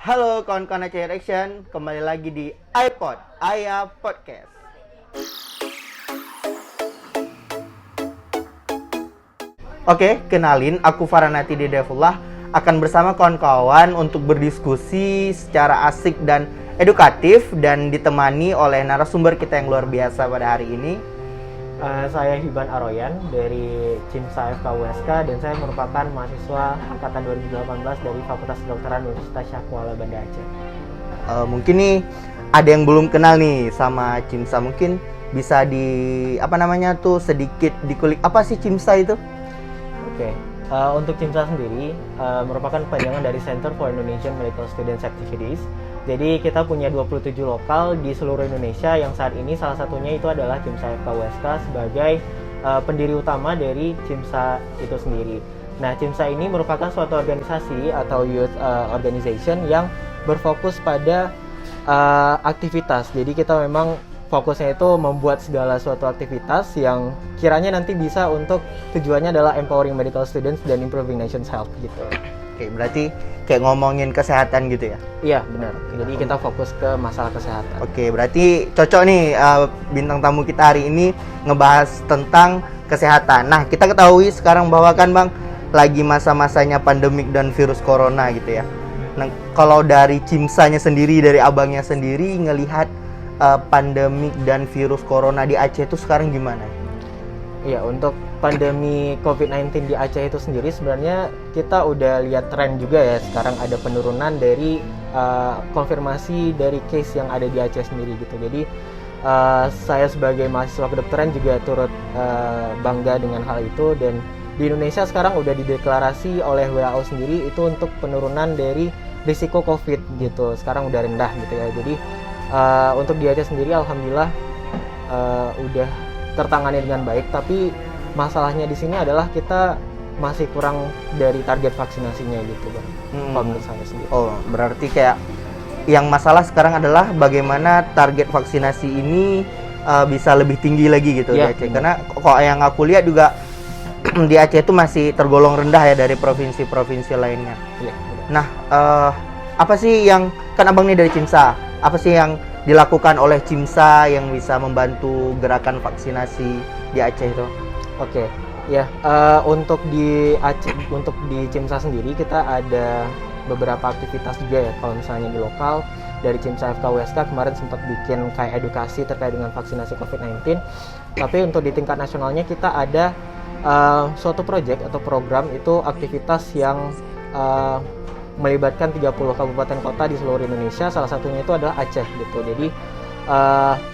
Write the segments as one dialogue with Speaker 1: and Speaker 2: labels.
Speaker 1: Halo kawan-kawan Aceh Action, kembali lagi di iPod Ayah Podcast. Oke, kenalin, aku Faranati Dedevullah akan bersama kawan-kawan untuk berdiskusi secara asik dan edukatif dan ditemani oleh narasumber kita yang luar biasa pada hari ini.
Speaker 2: Saya Hiban Aroyan dari CIMSA FKUSK dan saya merupakan mahasiswa angkatan 2018 dari Fakultas Kedokteran Universitas Syah Kuala Banda Aceh.
Speaker 1: Mungkin nih ada yang belum kenal nih sama CIMSA, mungkin bisa sedikit dikulik apa sih CIMSA itu?
Speaker 2: Oke. Untuk CIMSA sendiri merupakan panjangan dari Center for Indonesian Medical Students Activities. Jadi kita punya 27 lokal di seluruh Indonesia yang saat ini salah satunya itu adalah CIMSA FKUSK sebagai pendiri utama dari CIMSA itu sendiri. Nah, CIMSA ini merupakan suatu organisasi atau youth organization yang berfokus pada aktivitas. Jadi kita memang fokusnya itu membuat segala suatu aktivitas yang kiranya nanti bisa untuk tujuannya adalah empowering medical students dan improving nation's health gitu.
Speaker 1: Oke, berarti kayak ngomongin kesehatan gitu ya?
Speaker 2: Iya, benar. Jadi kita fokus ke masalah kesehatan.
Speaker 1: Oke, berarti cocok nih bintang tamu kita hari ini ngebahas tentang kesehatan. Nah, kita ketahui sekarang bahwa kan Bang, lagi masa-masanya pandemik dan virus corona gitu ya. Nah, kalau dari CIMSA-nya sendiri, dari abangnya sendiri ngelihat pandemik dan virus corona di Aceh itu sekarang gimana?
Speaker 2: Iya, untuk pandemi COVID-19 di Aceh itu sendiri sebenarnya kita udah lihat tren juga ya. Sekarang ada penurunan dari konfirmasi dari case yang ada di Aceh sendiri gitu. Jadi saya sebagai mahasiswa kedokteran juga turut bangga dengan hal itu. Dan di Indonesia sekarang udah dideklarasi oleh WHO sendiri itu untuk penurunan dari risiko COVID gitu. Sekarang udah rendah gitu ya. Jadi untuk di Aceh sendiri alhamdulillah udah tertangani dengan baik, tapi masalahnya di sini adalah kita masih kurang dari target vaksinasinya gitu Bang. Kalau menurut saya sendiri.
Speaker 1: Oh, berarti kayak yang masalah sekarang adalah bagaimana target vaksinasi ini bisa lebih tinggi lagi gitu
Speaker 2: ya,
Speaker 1: di Aceh. Karena kok yang aku lihat juga di Aceh itu masih tergolong rendah ya dari provinsi-provinsi lainnya.
Speaker 2: Ya,
Speaker 1: nah, apa sih yang kan Abang nih dari CIMSA? Apa sih yang dilakukan oleh CIMSA yang bisa membantu gerakan vaksinasi di Aceh itu?
Speaker 2: Oke, ya untuk di Aceh, untuk di CIMSA sendiri kita ada beberapa aktivitas juga ya. Kalau misalnya di lokal dari CIMSA FKUSK kemarin sempat bikin kayak edukasi terkait dengan vaksinasi COVID-19. Tapi untuk di tingkat nasionalnya kita ada suatu proyek atau program itu aktivitas yang melibatkan 30 kabupaten kota di seluruh Indonesia, salah satunya itu adalah Aceh gitu. Jadi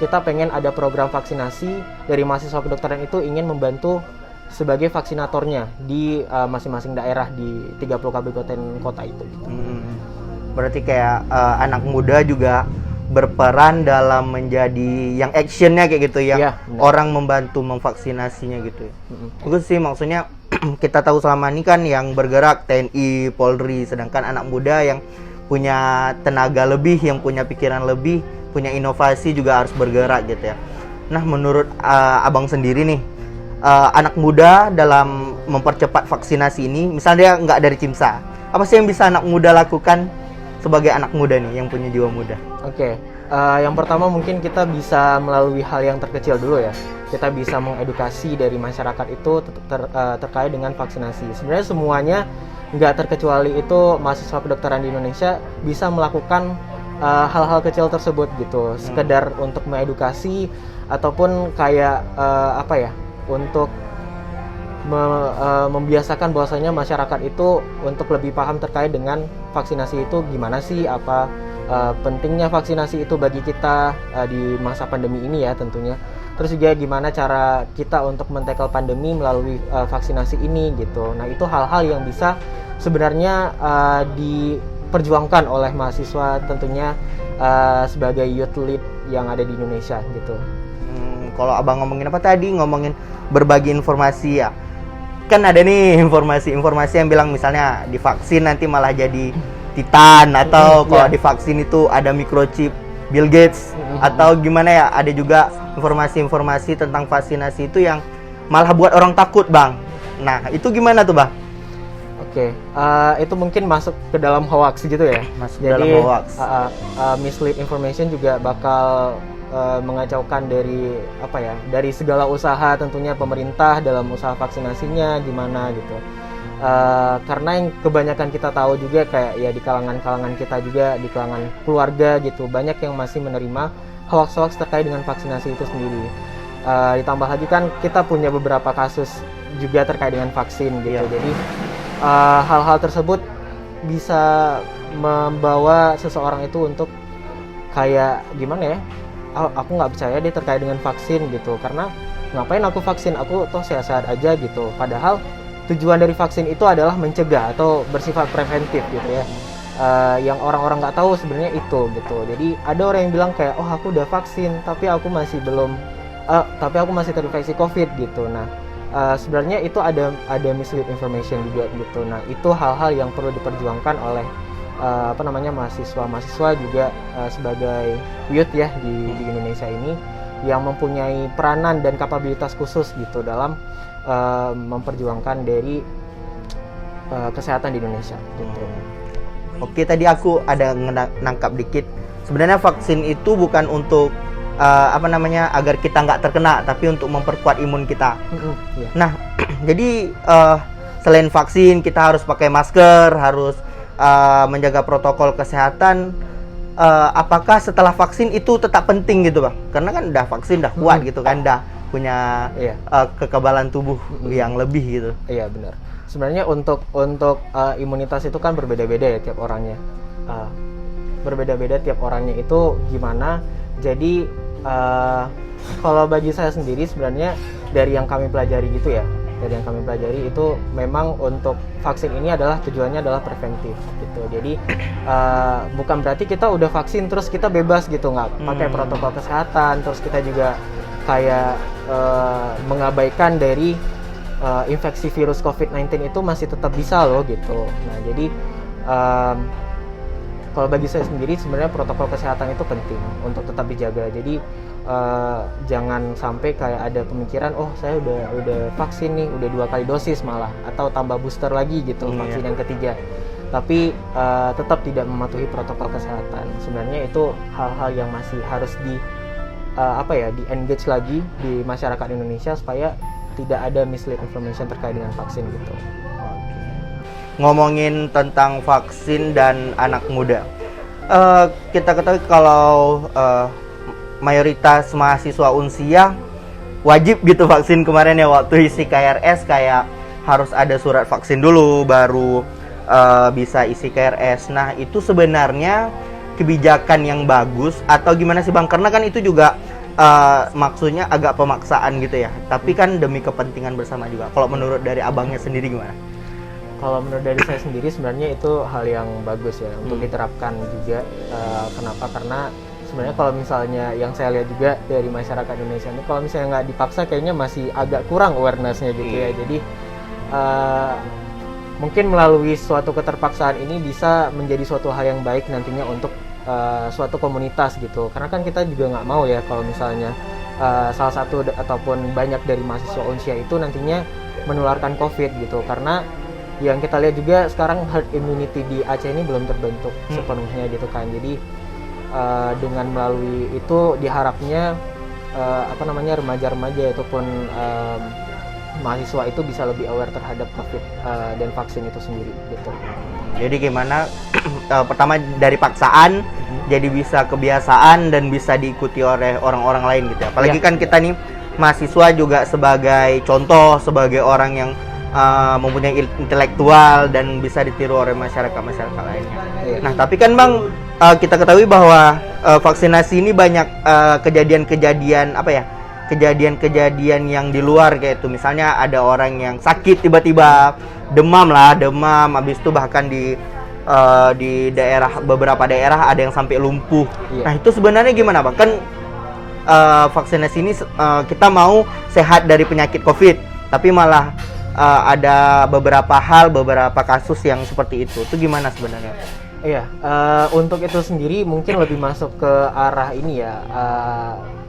Speaker 2: kita pengen ada program vaksinasi dari mahasiswa kedokteran itu ingin membantu sebagai vaksinatornya di masing-masing daerah di 30 kabupaten kota itu gitu.
Speaker 1: Berarti kayak anak muda juga berperan dalam menjadi yang actionnya kayak gitu, yang
Speaker 2: ya,
Speaker 1: orang membantu memvaksinasinya gitu. Bagus sih, maksudnya kita tahu selama ini kan yang bergerak TNI, Polri, sedangkan anak muda yang punya tenaga lebih, yang punya pikiran lebih, punya inovasi juga harus bergerak gitu ya. Nah, menurut Abang sendiri nih, anak muda dalam mempercepat vaksinasi ini, misalnya dia nggak dari CIMSA, apa sih yang bisa anak muda lakukan sebagai anak muda nih yang punya jiwa muda?
Speaker 2: Oke, yang pertama mungkin kita bisa melalui hal yang terkecil dulu ya. Kita bisa mengedukasi dari masyarakat itu terkait dengan vaksinasi. Sebenarnya semuanya nggak terkecuali itu mahasiswa kedokteran di Indonesia bisa melakukan hal-hal kecil tersebut gitu. Sekedar untuk mengedukasi ataupun kayak untuk membiasakan bahwasanya masyarakat itu untuk lebih paham terkait dengan vaksinasi itu gimana sih, apa pentingnya vaksinasi itu bagi kita di masa pandemi ini ya tentunya. Terus juga gimana cara kita untuk men-tackle pandemi melalui vaksinasi ini gitu. Nah, itu hal-hal yang bisa sebenarnya diperjuangkan oleh mahasiswa tentunya sebagai youth lead yang ada di Indonesia gitu.
Speaker 1: Kalau Abang ngomongin apa tadi? Ngomongin berbagi informasi ya. Kan ada nih informasi yang bilang misalnya divaksin nanti malah jadi Titan, atau kalau divaksin itu ada microchip Bill Gates, atau gimana ya, ada juga informasi-informasi tentang vaksinasi itu yang malah buat orang takut Bang. Nah, itu gimana tuh Bang?
Speaker 2: Oke, itu mungkin masuk ke dalam hoax gitu ya.
Speaker 1: Masuk
Speaker 2: Jadi,
Speaker 1: dalam hoax.
Speaker 2: Mislead information juga bakal mengacaukan dari segala usaha tentunya pemerintah dalam usaha vaksinasinya gimana gitu. Karena yang kebanyakan kita tahu juga kayak ya di kalangan kita juga, di kalangan keluarga gitu, banyak yang masih menerima hoax-hoax terkait dengan vaksinasi itu sendiri. Ditambah lagi kan kita punya beberapa kasus juga terkait dengan vaksin gitu.
Speaker 1: Iya.
Speaker 2: Jadi hal-hal tersebut bisa membawa seseorang itu untuk kayak gimana ya? Aku nggak percaya dia terkait dengan vaksin gitu, karena ngapain aku vaksin, aku toh sehat-sehat aja gitu. Padahal tujuan dari vaksin itu adalah mencegah atau bersifat preventif gitu ya. Yang orang-orang nggak tahu sebenarnya itu gitu. Jadi ada orang yang bilang kayak, oh aku udah vaksin tapi aku masih terinfeksi COVID gitu. Nah sebenarnya itu ada mislead information juga gitu. Nah itu hal-hal yang perlu diperjuangkan oleh mahasiswa juga sebagai youth ya di Indonesia ini, yang mempunyai peranan dan kapabilitas khusus gitu dalam memperjuangkan dari kesehatan di Indonesia gitu.
Speaker 1: Oke, tadi aku ada nangkap dikit. Sebenarnya vaksin itu bukan untuk agar kita nggak terkena, tapi untuk memperkuat imun kita.
Speaker 2: Yeah.
Speaker 1: Nah, jadi selain vaksin kita harus pakai masker, harus menjaga protokol kesehatan. Apakah setelah vaksin itu tetap penting gitu bang? Karena kan udah vaksin, udah kuat gitu kan, udah punya kekebalan tubuh yang lebih gitu.
Speaker 2: Iya benar. Sebenarnya untuk imunitas itu kan berbeda-beda ya tiap orangnya. Berbeda-beda tiap orangnya itu gimana. Jadi kalau bagi saya sendiri sebenarnya dari yang kami pelajari gitu ya, dari yang kami pelajari itu memang untuk vaksin ini tujuannya adalah preventif gitu. Jadi bukan berarti kita udah vaksin terus kita bebas gitu, nggak pakai protokol kesehatan, terus kita juga kayak mengabaikan dari infeksi virus COVID-19 itu masih tetap bisa loh gitu. Nah jadi kalau bagi saya sendiri sebenarnya protokol kesehatan itu penting untuk tetap dijaga. Jadi jangan sampai kayak ada pemikiran, oh saya udah vaksin nih, udah 2 kali dosis malah, atau tambah booster lagi gitu vaksin yang ketiga. Tapi tetap tidak mematuhi protokol kesehatan. Sebenarnya itu hal-hal yang masih harus di engage lagi di masyarakat Indonesia supaya tidak ada mislead information terkait dengan vaksin gitu.
Speaker 1: Ngomongin tentang vaksin dan anak muda, kita ketahui kalau mayoritas mahasiswa Unsia wajib gitu vaksin kemarin ya, waktu isi KRS kayak harus ada surat vaksin dulu baru bisa isi KRS. Nah itu sebenarnya kebijakan yang bagus atau gimana sih bang? Karena kan itu juga maksudnya agak pemaksaan gitu ya, tapi kan demi kepentingan bersama juga. Kalau menurut dari abangnya sendiri gimana?
Speaker 2: Kalau menurut dari saya sendiri sebenarnya itu hal yang bagus ya untuk diterapkan juga. Kenapa? Karena sebenarnya kalau misalnya yang saya lihat juga dari masyarakat Indonesia ini, kalau misalnya nggak dipaksa kayaknya masih agak kurang awareness-nya gitu ya. Jadi mungkin melalui suatu keterpaksaan ini bisa menjadi suatu hal yang baik nantinya untuk suatu komunitas gitu. Karena kan kita juga nggak mau ya kalau misalnya salah satu ataupun banyak dari mahasiswa Unsia itu nantinya menularkan COVID gitu. Karena yang kita lihat juga sekarang herd immunity di Aceh ini belum terbentuk sepenuhnya gitu kan. Jadi dengan melalui itu diharapnya remaja-remaja ataupun mahasiswa itu bisa lebih aware terhadap COVID dan vaksin itu sendiri gitu.
Speaker 1: Jadi gimana pertama dari paksaan jadi bisa kebiasaan dan bisa diikuti oleh orang-orang lain gitu. Apalagi kan kita nih mahasiswa juga sebagai contoh, sebagai orang yang mempunyai intelektual dan bisa ditiru oleh masyarakat lainnya. Nah tapi kan bang, kita ketahui bahwa vaksinasi ini banyak kejadian yang di luar kayak itu. Misalnya ada orang yang sakit tiba-tiba demam, habis itu bahkan di beberapa daerah ada yang sampai lumpuh. Nah itu sebenarnya gimana bang? Kan vaksinasi ini kita mau sehat dari penyakit COVID, tapi malah ada beberapa kasus yang seperti itu. Itu gimana sebenarnya?
Speaker 2: Iya, untuk itu sendiri mungkin lebih masuk ke arah ini ya,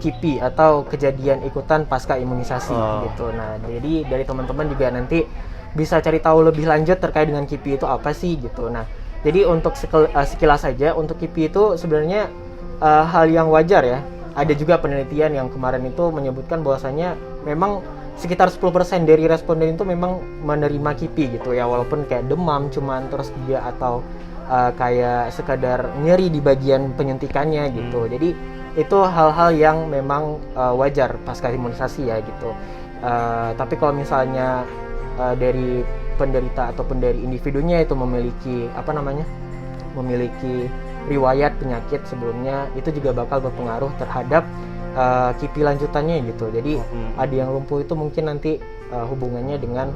Speaker 2: KIPI atau kejadian ikutan pasca imunisasi gitu. Nah, jadi dari teman-teman juga nanti bisa cari tahu lebih lanjut terkait dengan KIPI itu apa sih gitu. Nah, jadi untuk sekilas saja untuk KIPI itu sebenarnya hal yang wajar ya. Ada juga penelitian yang kemarin itu menyebutkan bahwasanya memang sekitar 10% dari responden itu memang menerima KIPI gitu ya, walaupun kayak demam cuman terus dia atau kayak sekadar nyeri di bagian penyuntikannya gitu. Jadi itu hal-hal yang memang wajar pasca imunisasi ya gitu. Tapi kalau misalnya dari penderita ataupun dari individunya itu memiliki memiliki riwayat penyakit sebelumnya, itu juga bakal berpengaruh terhadap KIPI lanjutannya gitu. Jadi ada yang lumpuh itu mungkin nanti hubungannya dengan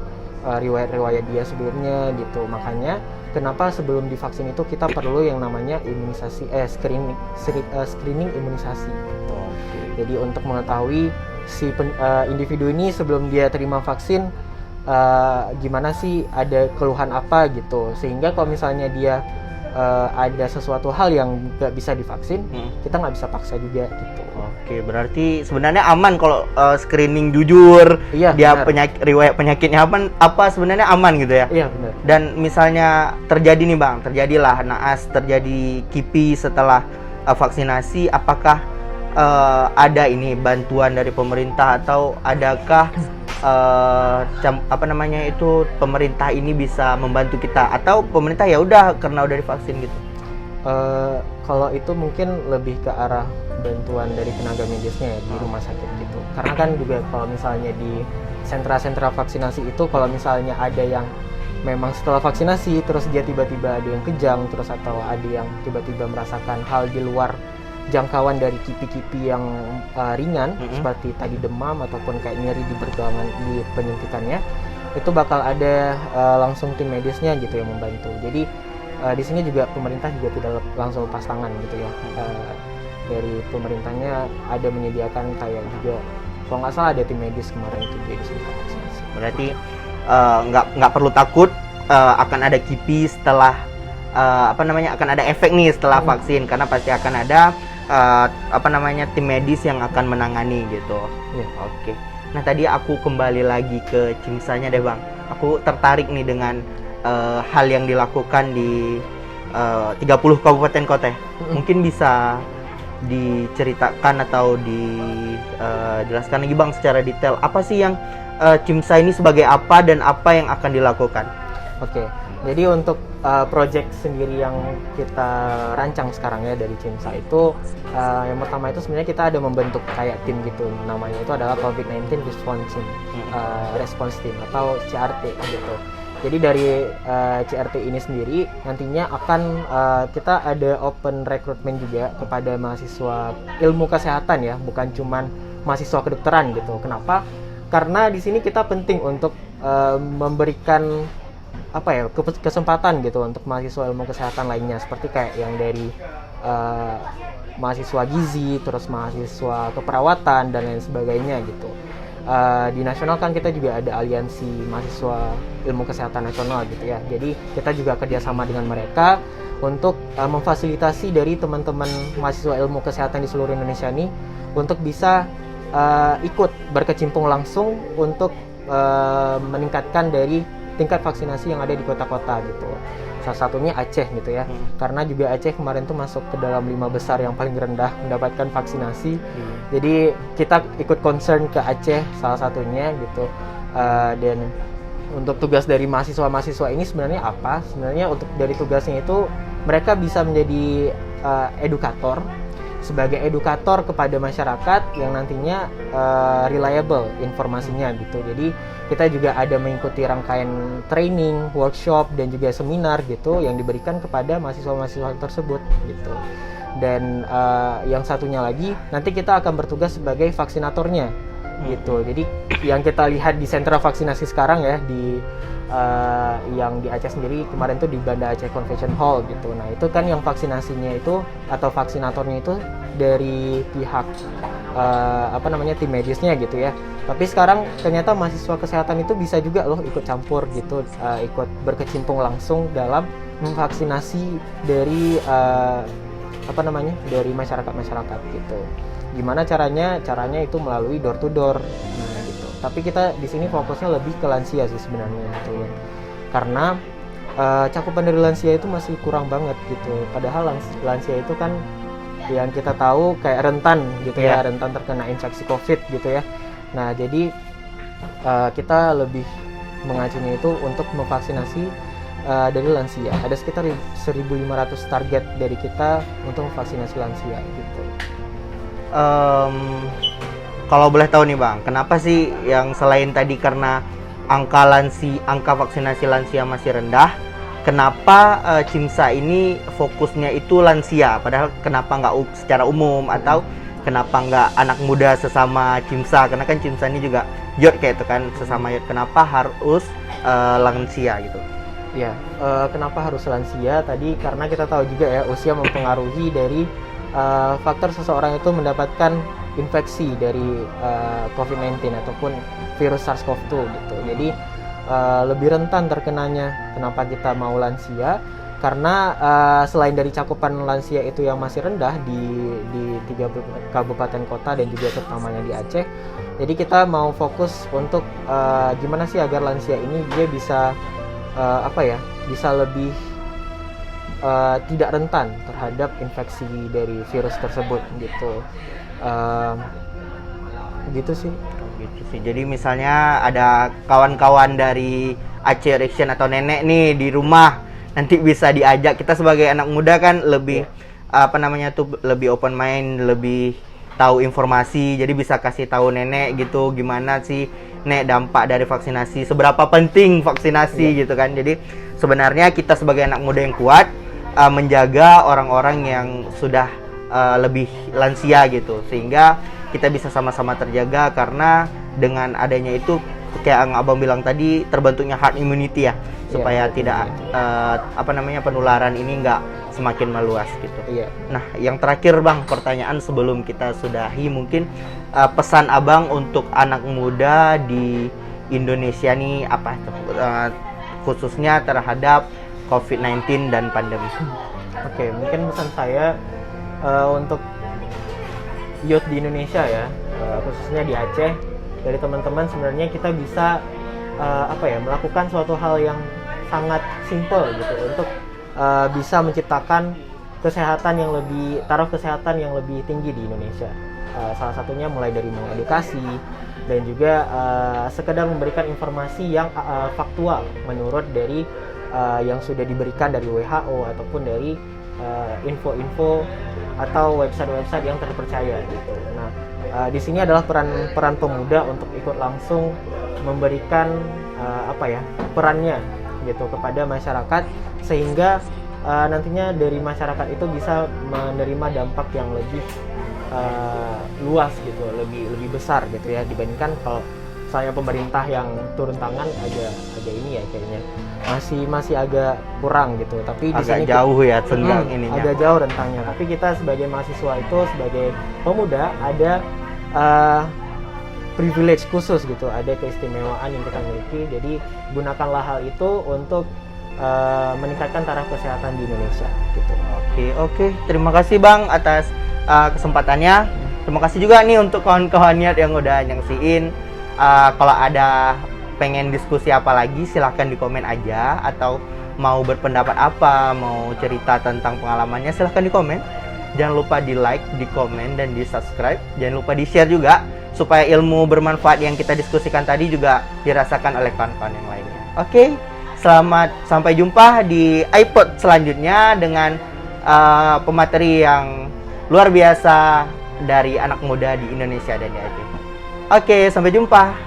Speaker 2: riwayat-riwayat dia sebelumnya gitu. Makanya kenapa sebelum divaksin itu kita perlu yang namanya imunisasi screening imunisasi gitu. Jadi untuk mengetahui si individu ini sebelum dia terima vaksin gimana sih, ada keluhan apa gitu, sehingga kalau misalnya dia ada sesuatu hal yang nggak bisa divaksin, kita nggak bisa paksa juga gitu.
Speaker 1: Oke, berarti sebenarnya aman kalau screening jujur,
Speaker 2: iya,
Speaker 1: dia
Speaker 2: benar.
Speaker 1: riwayat penyakitnya apa sebenarnya aman gitu ya?
Speaker 2: Iya benar.
Speaker 1: Dan misalnya terjadilah naas, terjadi KIPI setelah vaksinasi, apakah ada ini bantuan dari pemerintah atau adakah pemerintah ini bisa membantu kita, atau pemerintah ya udah karena udah divaksin gitu?
Speaker 2: Kalau itu mungkin lebih ke arah bantuan dari tenaga medisnya ya, di rumah sakit gitu. Karena kan juga kalau misalnya di sentra-sentra vaksinasi itu, kalau misalnya ada yang memang setelah vaksinasi terus dia tiba-tiba ada yang kejang, terus atau ada yang tiba-tiba merasakan hal di luar jangkauan dari KIPI-KIPI yang ringan, seperti tadi demam ataupun kayak nyeri di pergelangan di penyuntikannya, itu bakal ada langsung tim medisnya gitu yang membantu. Jadi di sini juga pemerintah juga tidak langsung lepas tangan gitu ya. Dari pemerintahnya ada menyediakan kayak juga, kalau nggak salah ada tim medis kemarin itu di sentra vaksinasi.
Speaker 1: Berarti nggak perlu takut akan ada KIPI setelah akan ada efek nih setelah vaksin, karena pasti akan ada tim medis yang akan menangani gitu. Oke. Nah, tadi aku kembali lagi ke Cimsanya deh Bang. Aku tertarik nih dengan hal yang dilakukan di 30 kabupaten kota. Mungkin bisa diceritakan atau dijelaskan lagi Bang secara detail, apa sih yang Cimsa ini sebagai apa dan apa yang akan dilakukan?
Speaker 2: Oke. Jadi untuk project sendiri yang kita rancang sekarang ya dari Cimsa itu, yang pertama itu sebenarnya kita ada membentuk kayak tim gitu, namanya itu adalah COVID-19 Response Team atau CRT gitu. Jadi dari CRT ini sendiri nantinya akan kita ada open recruitment juga kepada mahasiswa ilmu kesehatan ya, bukan cuman mahasiswa kedokteran gitu. Kenapa? Karena di sini kita penting untuk memberikan kesempatan gitu untuk mahasiswa ilmu kesehatan lainnya, seperti kayak yang dari mahasiswa gizi, terus mahasiswa keperawatan dan lain sebagainya gitu. Di nasional kan kita juga ada aliansi mahasiswa ilmu kesehatan nasional gitu ya. Jadi kita juga kerjasama dengan mereka untuk memfasilitasi dari teman-teman mahasiswa ilmu kesehatan di seluruh Indonesia ini untuk bisa ikut berkecimpung langsung untuk meningkatkan dari tingkat vaksinasi yang ada di kota-kota gitu. Salah satunya Aceh gitu ya. Karena juga Aceh kemarin tuh masuk ke dalam 5 besar yang paling rendah mendapatkan vaksinasi. Jadi kita ikut concern ke Aceh salah satunya gitu. Dan untuk tugas dari mahasiswa-mahasiswa ini sebenarnya apa? Sebenarnya untuk dari tugasnya itu mereka bisa menjadi edukator, sebagai edukator kepada masyarakat yang nantinya reliable informasinya gitu. Jadi kita juga ada mengikuti rangkaian training, workshop, dan juga seminar gitu yang diberikan kepada mahasiswa-mahasiswa tersebut gitu. Dan yang satunya lagi, nanti kita akan bertugas sebagai vaksinatornya gitu. Jadi yang kita lihat di sentra vaksinasi sekarang ya, di yang di Aceh sendiri kemarin tuh di Banda Aceh Convention Hall gitu. Nah itu kan yang vaksinasinya itu atau vaksinatornya itu dari pihak tim medisnya gitu ya. Tapi sekarang ternyata mahasiswa kesehatan itu bisa juga loh ikut campur gitu, ikut berkecimpung langsung dalam memvaksinasi dari dari masyarakat gitu. Gimana caranya? Caranya itu melalui door to door. Nah gitu. Tapi kita di sini fokusnya lebih ke lansia sih sebenarnya gitu ya. Karena cakupan dari lansia itu masih kurang banget gitu. Padahal lansia itu kan yang kita tahu kayak rentan gitu ya, rentan terkena infeksi COVID gitu ya. Nah, jadi kita lebih mengacunya itu untuk memvaksinasi dari lansia. Ada sekitar 1.500 target dari kita untuk memvaksinasi lansia gitu.
Speaker 1: Kalau boleh tahu nih Bang, kenapa sih yang selain tadi karena angka vaksinasi lansia masih rendah, kenapa CIMSA ini fokusnya itu lansia? Padahal kenapa nggak secara umum, atau kenapa nggak anak muda sesama CIMSA? Karena kan CIMSA ini juga YOT kayak itu kan, sesama YOT. Kenapa harus lansia gitu?
Speaker 2: Ya, kenapa harus lansia? Tadi karena kita tahu juga ya, usia mempengaruhi dari faktor seseorang itu mendapatkan infeksi dari COVID-19 ataupun virus SARS-CoV-2 gitu. Jadi lebih rentan terkenanya. Kenapa kita mau lansia? Karena selain dari cakupan lansia itu yang masih rendah di 3 kabupaten kota dan juga terutamanya di Aceh, jadi kita mau fokus untuk gimana sih agar lansia ini dia bisa bisa lebih tidak rentan terhadap infeksi dari virus tersebut gitu. Gitu sih.
Speaker 1: Gitu sih. Jadi misalnya ada kawan-kawan dari Aceh Reaction atau nenek nih di rumah, nanti bisa diajak. Kita sebagai anak muda kan lebih lebih open mind, lebih tahu informasi. Jadi bisa kasih tahu nenek gitu gimana sih Nek dampak dari vaksinasi, seberapa penting vaksinasi gitu kan. Jadi sebenarnya kita sebagai anak muda yang kuat menjaga orang-orang yang sudah lebih lansia gitu, sehingga kita bisa sama-sama terjaga. Karena dengan adanya itu kayak Abang bilang tadi, terbentuknya herd immunity ya, supaya tidak penularan ini nggak semakin meluas gitu. Nah, yang terakhir Bang, pertanyaan sebelum kita sudahi, mungkin pesan Abang untuk anak muda di Indonesia nih apa khususnya terhadap COVID-19 dan pandemi.
Speaker 2: Oke, mungkin pesan saya untuk youth di Indonesia ya, khususnya di Aceh, dari teman-teman sebenarnya kita bisa melakukan suatu hal yang sangat simple gitu untuk bisa menciptakan taraf kesehatan yang lebih tinggi di Indonesia. Salah satunya mulai dari mengedukasi dan juga sekedar memberikan informasi yang faktual menurut dari yang sudah diberikan dari WHO ataupun dari info-info atau website-website yang terpercaya gitu. Nah, di sini adalah peran pemuda untuk ikut langsung memberikan perannya gitu kepada masyarakat, sehingga nantinya dari masyarakat itu bisa menerima dampak yang lebih luas gitu, lebih besar gitu ya, dibandingkan kalau misalnya pemerintah yang turun tangan agak ini ya kayaknya masih agak kurang gitu. Tapi di sini
Speaker 1: jauh ya tentang ininya.
Speaker 2: Agak jauh rentangnya. Tapi kita sebagai mahasiswa itu, sebagai pemuda, ada privilege khusus gitu, ada keistimewaan yang kita miliki. Jadi gunakanlah hal itu untuk meningkatkan taraf kesehatan di Indonesia gitu.
Speaker 1: Oke. Terima kasih Bang atas kesempatannya. Terima kasih juga nih untuk kawan-kawan niat yang udah nyangsiin. Kalau ada pengen diskusi apa lagi, silahkan di komen aja, atau mau berpendapat apa, mau cerita tentang pengalamannya, silahkan di komen. Jangan lupa di like, di komen, dan di subscribe. Jangan lupa di share juga, supaya ilmu bermanfaat yang kita diskusikan tadi juga dirasakan oleh kawan-kawan yang lainnya. Oke, selamat sampai jumpa di iPod selanjutnya dengan pemateri yang luar biasa dari anak muda di Indonesia dan di Aceh. Oke, sampai jumpa.